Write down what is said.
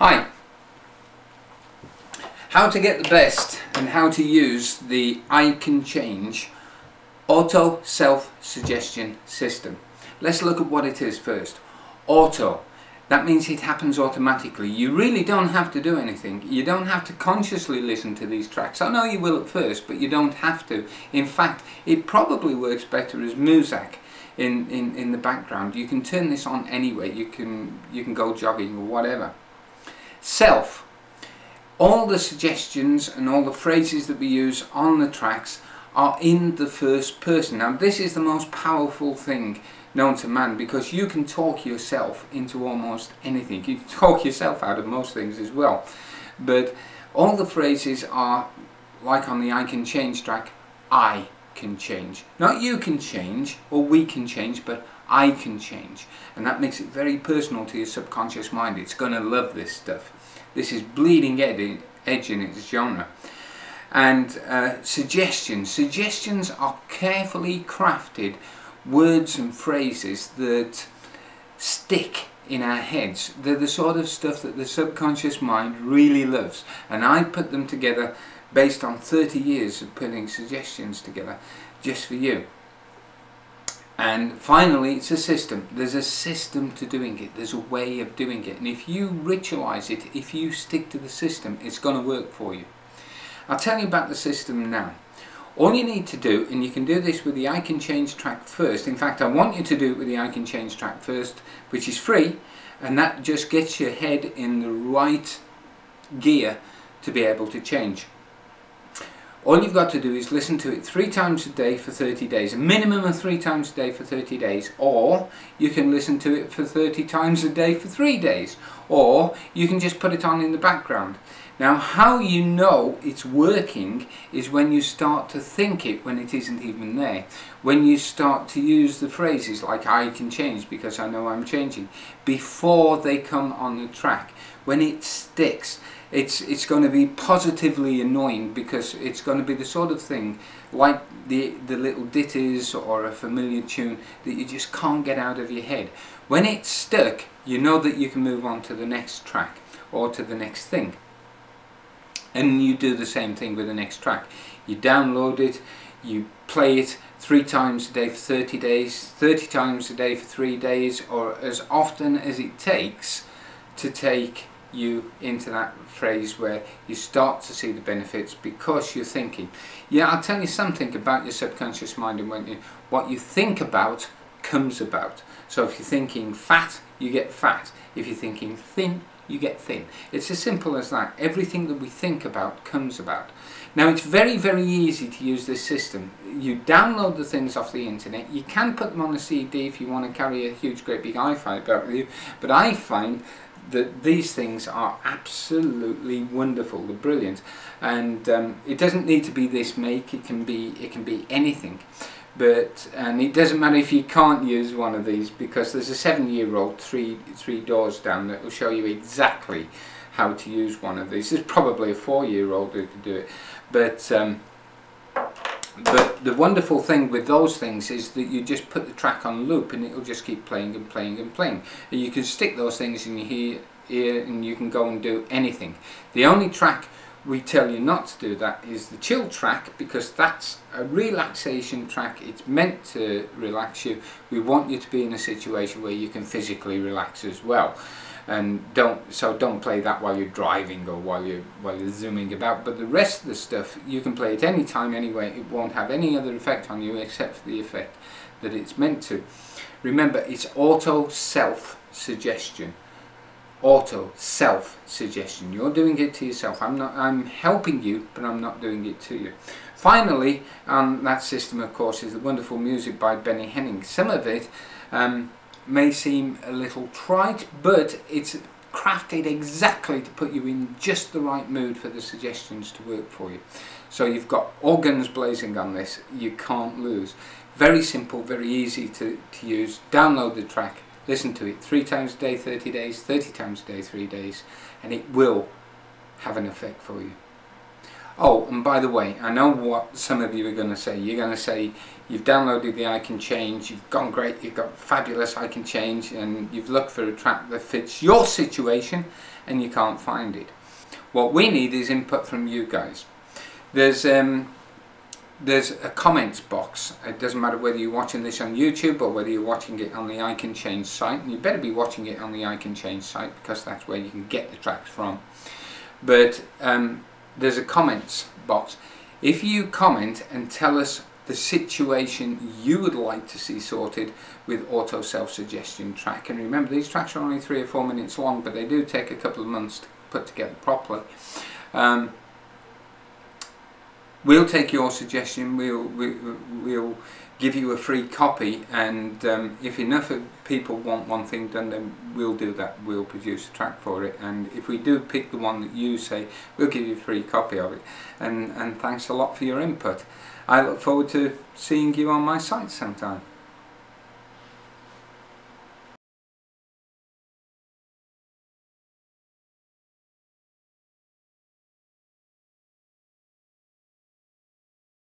Hi! How to get the best and how to use the I Can Change Auto Self-Suggestion System. Let's look at what it is first. Auto. That means it happens automatically. You really don't have to do anything. You don't have to consciously listen to these tracks. I know you will at first, but you don't have to. In fact, it probably works better as music in the background. You can turn this on anyway. You can go jogging or whatever. Self. All the suggestions and all the phrases that we use on the tracks are in the first person. Now this is the most powerful thing known to man, because you can talk yourself into almost anything. You can talk yourself out of most things as well. But all the phrases are, like on the I Can Change track, I can change. Not you can change or we can change, but I can change. And that makes it very personal to your subconscious mind. It's going to love this stuff. This is bleeding edge in its genre. And suggestions. Suggestions are carefully crafted words and phrases that stick in our heads. They're the sort of stuff that the subconscious mind really loves. And I put them together based on 30 years of putting suggestions together just for you. And finally, it's a system. There's a system to doing it. There's a way of doing it. And if you ritualize it, if you stick to the system, it's going to work for you. I'll tell you about the system now. All you need to do, and you can do this with the I Can Change track first. In fact, I want you to do it with the I Can Change track first, which is free. And that just gets your head in the right gear to be able to change. All you've got to do is listen to it 3 times a day for 30 days, a minimum of 3 times a day for 30 days, or you can listen to it for 30 times a day for 3 days, or you can just put it on in the background. Now, how you know it's working is when you start to think it when it isn't even there. When you start to use the phrases like I can change because I know I'm changing before they come on the track. When it sticks, it's going to be positively annoying, because it's going to be the sort of thing like the little ditties or a familiar tune that you just can't get out of your head. When it's stuck, you know that you can move on to the next track or to the next thing. And you do the same thing with the next track. You download it, you play it 3 times a day for 30 days, 30 times a day for 3 days, or as often as it takes to take you into that phrase where you start to see the benefits because you're thinking. Yeah, I'll tell you something about your subconscious mind, and what you think about comes about. So if you're thinking fat, you get fat. If you're thinking thin, you get thin. It's as simple as that. Everything that we think about comes about. Now, it's very, very easy to use this system. You download the things off the internet. You can put them on a CD if you want to carry a huge, great big iPhone about with you. But I find that these things are absolutely wonderful. They're brilliant, and it doesn't need to be this make. It can be anything. And it doesn't matter if you can't use one of these, because there's a 7-year-old three doors down that will show you exactly how to use one of these. There's probably a 4-year-old who could do it, but the wonderful thing with those things is that you just put the track on loop and it'll just keep playing and playing and playing. And you can stick those things in your ear and you can go and do anything. The only track we tell you not to do that is the chill track, because that's a relaxation track. It's meant to relax you. We want you to be in a situation where you can physically relax as well. And don't play that while you're driving or while you're zooming about. But the rest of the stuff you can play at any time anyway. It won't have any other effect on you except for the effect that it's meant to. Remember, it's auto self-suggestion. Auto self-suggestion. You're doing it to yourself. I'm helping you, but I'm not doing it to you. Finally, that system, of course, is the wonderful music by Benny Henning. Some of it may seem a little trite, but it's crafted exactly to put you in just the right mood for the suggestions to work for you. So you've got all guns blazing on this. You can't lose. Very simple, very easy to use. Download the track. Listen to it 3 times a day, 30 days, 30 times a day, 3 days, and it will have an effect for you. Oh, and by the way, I know what some of you are going to say. You're going to say you've downloaded the I Can Change, you've gone great, you've got fabulous I Can Change, and you've looked for a track that fits your situation and you can't find it. What we need is input from you guys. There's a comments box. It doesn't matter whether you're watching this on YouTube or whether you're watching it on the I Can Change site, and you better be watching it on the I Can Change site because that's where you can get the tracks from. But there's a comments box. If you comment and tell us the situation you would like to see sorted with auto self-suggestion track, and remember these tracks are only 3 or 4 minutes long, but they do take a couple of months to put together properly. We'll take your suggestion, we'll give you a free copy, and if enough of people want one thing done, then we'll do that. We'll produce a track for it, and if we do pick the one that you say, we'll give you a free copy of it. And thanks a lot for your input. I look forward to seeing you on my site sometime.